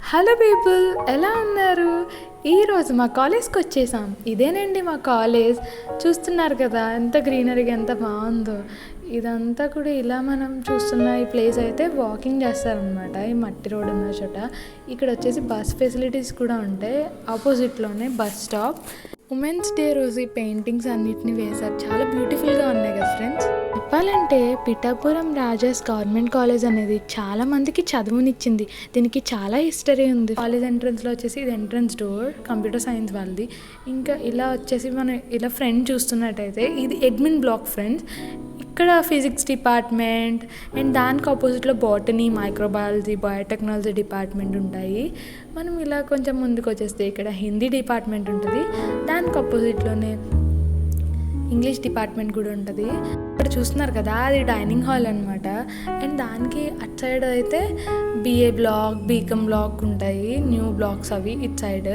Hello people, ఎలా ఉన్నారు? ఈరోజు మా కాలేజ్కి వచ్చేసాం. ఇదేనండి మా కాలేజ్. చూస్తున్నారు కదా ఎంత గ్రీనరీగా ఎంత బాగుందో. ఇదంతా కూడా ఇలా మనం చూస్తున్న ఈ ప్లేస్ అయితే వాకింగ్ చేస్తారనమాట. ఈ మట్టి రోడ్ ఉన్న చోట ఇక్కడ వచ్చేసి బస్ ఫెసిలిటీస్ కూడా ఉంటాయి. ఆపోజిట్లోనే బస్ స్టాప్. ఉమెన్స్ డే రోజు ఈ పెయింటింగ్స్ అన్నిటిని వేశారు. చాలా బ్యూటిఫుల్గా ఉన్నాయి కదా ఫ్రెండ్స్. చెప్పాలంటే పిఠాపురం రాజాస్ గవర్నమెంట్ కాలేజ్ అనేది చాలా మందికి చదువునిచ్చింది. దీనికి చాలా హిస్టరీ ఉంది. కాలేజ్ ఎంట్రన్స్లో వచ్చేసి ఇది ఎంట్రన్స్ డోర్, కంప్యూటర్ సైన్స్ వాళ్ళది. ఇంకా ఇలా వచ్చేసి మనం ఇలా ఫ్రంట్ చూస్తున్నట్టయితే ఇది అడ్మిన్ బ్లాక్ ఫ్రెండ్స్. ఇక్కడ ఫిజిక్స్ డిపార్ట్మెంట్ అండ్ దానికి ఆపోజిట్లో బాటనీ, మైక్రోబయాలజీ, బయోటెక్నాలజీ డిపార్ట్మెంట్ ఉంటాయి. మనం ఇలా కొంచెం ముందుకు వచ్చేస్తే ఇక్కడ హిందీ డిపార్ట్మెంట్ ఉంటుంది. దానికి ఆపోజిట్లోనే ఇంగ్లీష్ డిపార్ట్మెంట్ కూడా ఉంటుంది. ఇక్కడ చూస్తున్నారు కదా అది డైనింగ్ హాల్ అనమాట. అండ్ దానికి అటు సైడ్ అయితే బిఏ బ్లాక్, బీకామ్ బ్లాక్ ఉంటాయి. న్యూ బ్లాక్స్ అవి ఇటు సైడ్.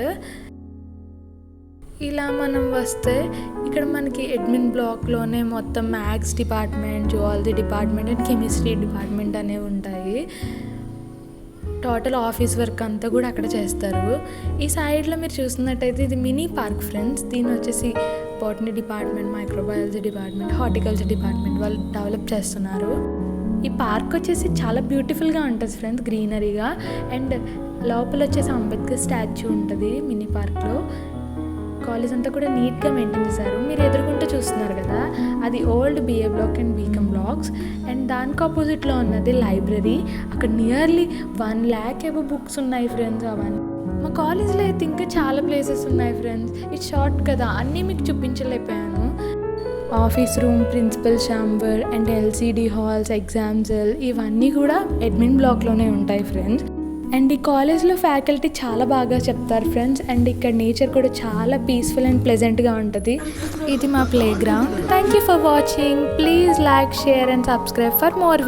ఇలా మనం వస్తే ఇక్కడ మనకి అడ్మిన్ బ్లాక్లోనే మొత్తం maths department, zoology department and chemistry department అనేవి ఉంటాయి. టోటల్ ఆఫీస్ వర్క్ అంతా కూడా అక్కడ చేస్తారు. ఈ సైడ్లో మీరు చూస్తున్నట్టయితే ఇది మినీ పార్క్ ఫ్రెండ్స్. దీని వచ్చేసి botany department, microbiology department, horticulture department వాళ్ళు డెవలప్ చేస్తున్నారు. ఈ పార్క్ వచ్చేసి చాలా బ్యూటిఫుల్గా ఉంటుంది ఫ్రెండ్స్, గ్రీనరీగా. అండ్ లోపల వచ్చేసి అంబేద్కర్ స్టాచ్యూ ఉంటుంది మినీ పార్క్లో. కాలేజ్ అంతా కూడా నీట్గా మెయింటైన్ చేశారు. మీరు ఎదురుకుంటూ చూస్తున్నారు కదా అది old BA block and BCom blocks. And దానికి ఆపోజిట్లో ఉన్నది లైబ్రరీ. అక్కడ నియర్లీ 1 lakh ఏవో బుక్స్ ఉన్నాయి ఫ్రెండ్స్. అవన్నీ మా కాలేజ్లో అయితే ఇంకా చాలా ప్లేసెస్ ఉన్నాయి ఫ్రెండ్స్. ఇది షార్ట్ కదా, అన్నీ మీకు చూపించలేకపోయాను. Office room, principal chamber and LCD halls, exam cell ఇవన్నీ కూడా అడ్మిన్ బ్లాక్లోనే ఉంటాయి ఫ్రెండ్స్. అండ్ ఈ కాలేజ్లో ఫ్యాకల్టీ చాలా బాగా చెప్తారు ఫ్రెండ్స్. అండ్ ఇక్కడ నేచర్ కూడా చాలా పీస్ఫుల్ అండ్ ప్లెజెంట్గా ఉంటుంది. ఇది మా play ground. Thank you for watching. Please like, share and subscribe for more videos.